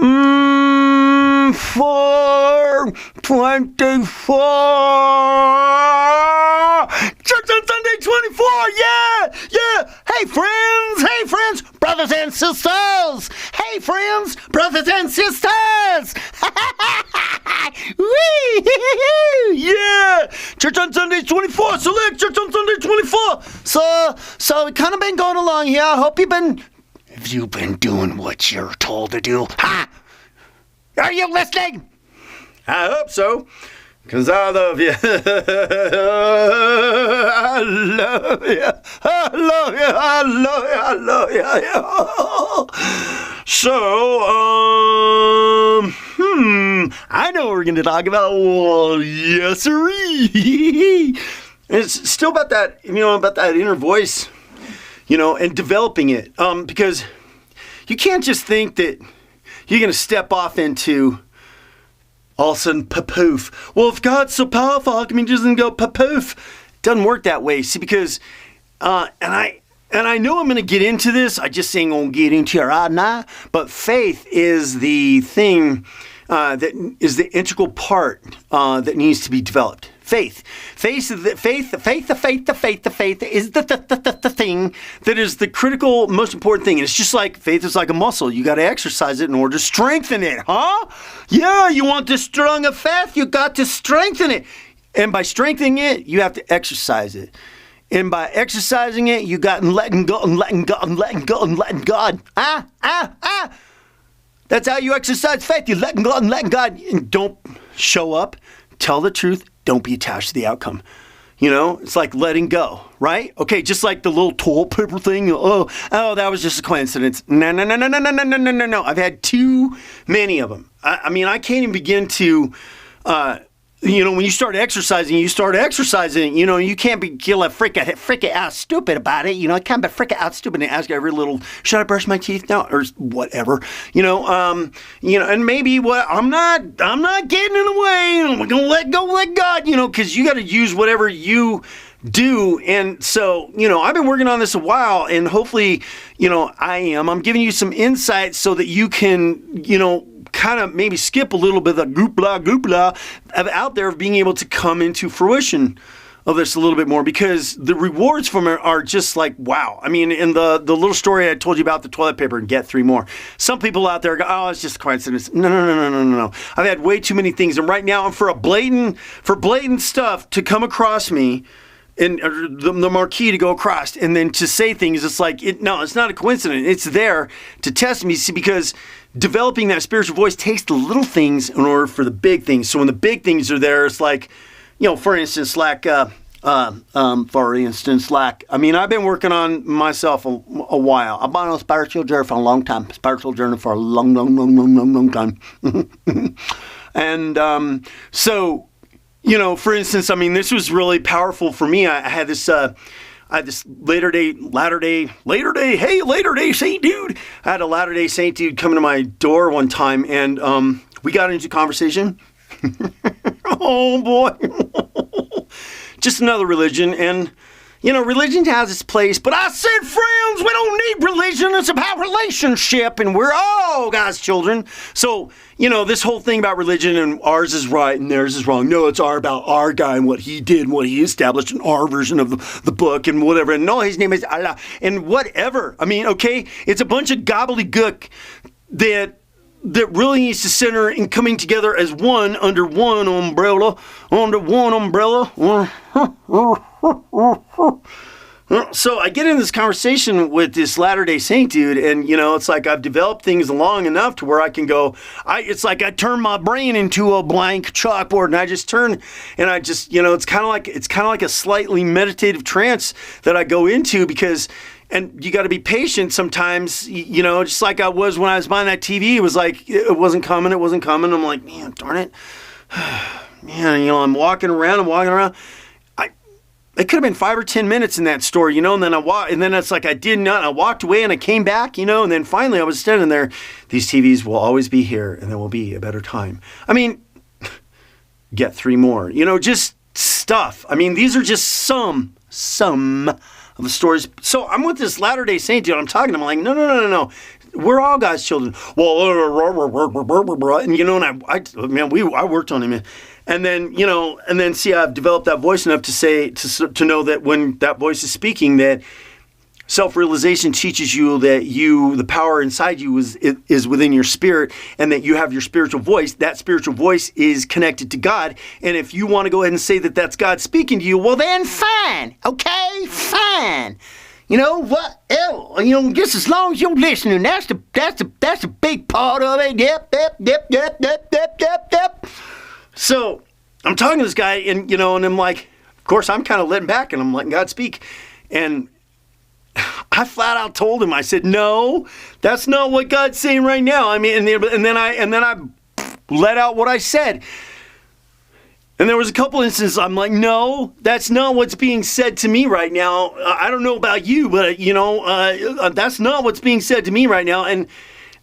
424. Church on Sunday 24. Yeah. Hey friends, brothers and sisters. Hey friends, brothers and sisters. Yeah. Church on Sunday 24. Select Church on Sunday 24. So we kind of been going along here. I hope you've been doing what you're told to do. Ha! Are you listening? I hope so, because I love you. I love you. I love you. I love you. I love you. So, I know what we're going to talk about. Well, yes, sirree. It's still about that, about that inner voice, and developing it. Because you can't just think that you're going to step off into all of a sudden poof. Well, if God's so powerful, how come he doesn't go poof? It doesn't work that way. See, because, and I know I'm going to get into this. I just ain't going to get into it right now. But faith is the thing that is the integral part that needs to be developed. Faith is the faith is the thing that is the critical, most important thing. And it's just like faith is like a muscle. You got to exercise it in order to strengthen it, huh? Yeah, you want the strong of faith, you got to strengthen it. And by strengthening it, you have to exercise it. And by exercising it, you got letting go and letting God and letting go and letting God. That's how you exercise faith. You letting go and letting God. And don't show up. Tell the truth. Don't be attached to the outcome. It's like letting go, right? Okay, just like the little toilet paper thing. Oh, that was just a coincidence. No. I've had too many of them. I mean, I can't even begin to, when you start exercising, you can't be freaking out stupid about it. I can't be freaking out stupid and ask every little, should I brush my teeth now? Or whatever, and maybe I'm not getting in the way. I'm going to let God, because you got to use whatever you do. And so, I've been working on this a while, and hopefully, I'm giving you some insights so that you can, kind of maybe skip a little bit of the goopla out there of being able to come into fruition of this a little bit more, because the rewards from it are just like, wow. I mean, in the little story I told you about the toilet paper and get 3 more. Some people out there go, oh, it's just a coincidence. No. I've had way too many things. And right now, for blatant stuff to come across me, and the marquee to go across, and then to say things, it's like, it's not a coincidence. It's there to test me, see, because developing that spiritual voice takes the little things in order for the big things. So when the big things are there, it's like, for instance, I've been working on myself a while. I've been on a spiritual journey for a long time. For a long time. And so, for instance, this was really powerful for me. I had this latter day Saint dude. I had a Latter Day Saint dude come to my door one time, and we got into conversation. Oh boy. Just another religion, and religion has its place, but I said, friends, we don't need religion. It's about relationship, and we're all God's children. So, this whole thing about religion and ours is right and theirs is wrong. No, it's about our guy and what he did and what he established in our version of the book and whatever. And no, his name is Allah and whatever. Okay, it's a bunch of gobbledygook that really needs to center in coming together as one under one umbrella. So I get in this conversation with this Latter-day Saint dude, and it's like I've developed things long enough to where I can go. It's like I turn my brain into a blank chalkboard, and I just turn, and I just it's kind of like a slightly meditative trance that I go into, because. And you got to be patient sometimes, just like I was when I was buying that TV. It was like, it wasn't coming. I'm like, man, darn it. Man, I'm walking around. It could have been 5 or 10 minutes in that store, and then and then it's like I did not. I walked away and I came back, and then finally I was standing there. These TVs will always be here, and there will be a better time. Get 3 more, just stuff. These are just some of the stories. So I'm with this Latter-day Saint dude. I'm talking to him. I'm like, no. we're all God's children. Well, and and I worked on him. And then see, I've developed that voice enough to say, to know that when that voice is speaking, that self-realization teaches you that the power inside you is within your spirit, and that you have your spiritual voice. That spiritual voice is connected to God. And if you want to go ahead and say that that's God speaking to you, well then fine. Okay, fine. You know what? Just as long as you're listening, that's the big part of it. Yep. So I'm talking to this guy, and I'm like, of course, I'm kind of letting back, and I'm letting God speak. And I flat out told him, I said, no, that's not what God's saying right now. I mean, and then I let out what I said. And there was a couple instances I'm like, no, that's not what's being said to me right now. I don't know about you, but that's not what's being said to me right now. And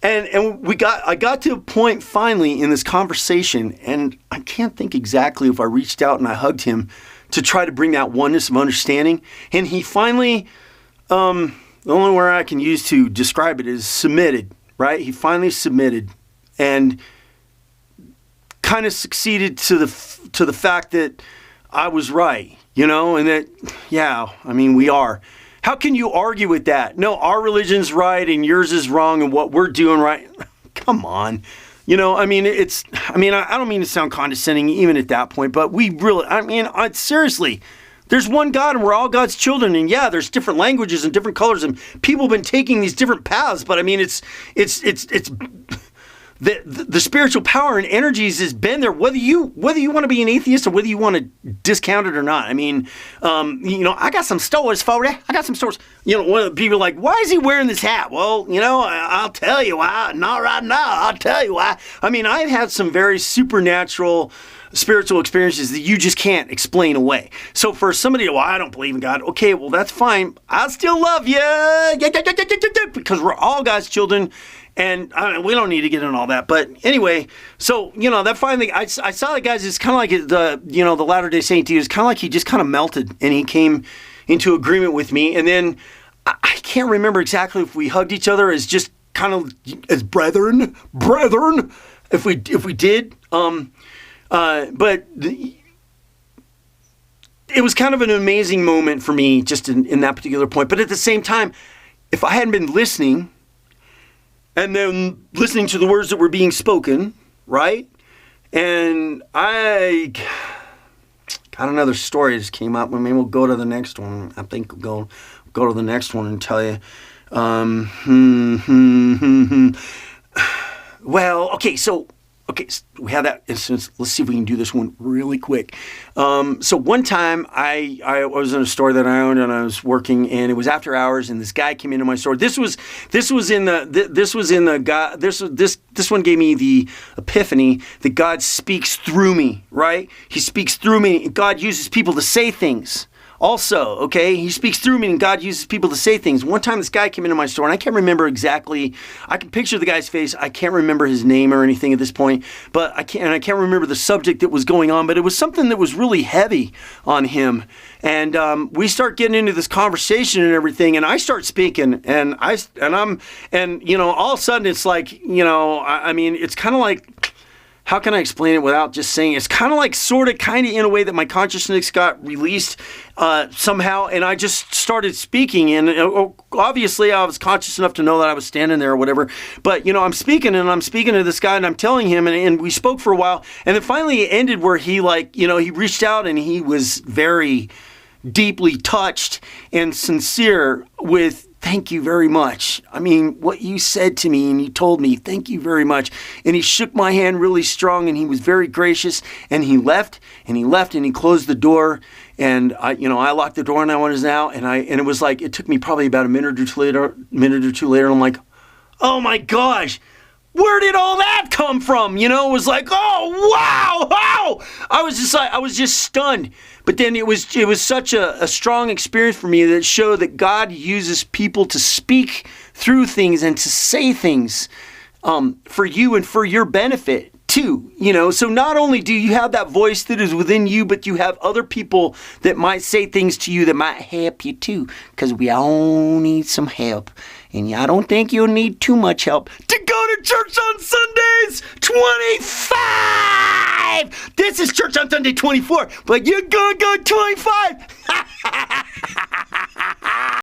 I got to a point finally in this conversation, and I can't think exactly if I reached out and I hugged him to try to bring that oneness of understanding. And he finally, the only word I can use to describe it is submitted, right? He finally submitted and kind of succeeded to the fact that I was right, and that, we are. How can you argue with that? No, our religion's right and yours is wrong and what we're doing right. Come on. I don't mean to sound condescending even at that point, but we really, seriously, there's one God and we're all God's children. And yeah, there's different languages and different colors and people have been taking these different paths, but it's the spiritual power and energies has been there, whether you want to be an atheist or whether you want to discount it or not. I got some stories for you. I got some stories. One of the people are like, why is he wearing this hat? Well, I'll tell you why. Not right now. I'll tell you why. I've had some very supernatural spiritual experiences that you just can't explain away. So for somebody, I don't believe in God. Okay, well, that's fine. I still love you because we're all God's children. And we don't need to get into all that. But anyway, so, that finally, I saw the guys, it's kind of like the Latter-day Saint dude, it's kind of like he just kind of melted and he came into agreement with me. And then I can't remember exactly if we hugged each other as just kind of as brethren, if we did. But it was kind of an amazing moment for me just in that particular point. But at the same time, if I hadn't been listening, and then listening to the words that were being spoken, right? And I got another story that just came up. Maybe we'll go to the next one. I think we'll go to the next one and tell you. Well, okay, so we have that instance. Let's see if we can do this one really quick. So one time I was in a store that I owned and I was working, and it was after hours, and this guy came into my store. This one gave me the epiphany that God speaks through me, right? He speaks through me. God uses people to say things. Also, okay, he speaks through me and God uses people to say things. One time this guy came into my store and I can't remember exactly, I can picture the guy's face. I can't remember his name or anything at this point, but I can't remember the subject that was going on, but it was something that was really heavy on him. And we start getting into this conversation and everything, and I start speaking, and all of a sudden it's like, it's kind of like, how can I explain it without just saying it? It's kind of like kind of in a way that my consciousness got released somehow, and I just started speaking. And obviously I was conscious enough to know that I was standing there or whatever. But, I'm speaking to this guy, and I'm telling him, and we spoke for a while. And then finally it ended where he he reached out and he was very deeply touched and sincere with, thank you very much. What you said to me and you told me, thank you very much. And he shook my hand really strong and he was very gracious, and he left and he closed the door, and I locked the door and I was out, and it was like, it took me probably about a minute or two later, and I'm like, oh my gosh, where did all that come from? It was like, oh, wow. I was just stunned. But then it was such a strong experience for me that showed that God uses people to speak through things and to say things for you and for your benefit too, so not only do you have that voice that is within you, but you have other people that might say things to you that might help you too, because we all need some help, and I don't think you'll need too much help to go to church on Sundays 25. This is church on Sunday 24, but you're gonna go 25.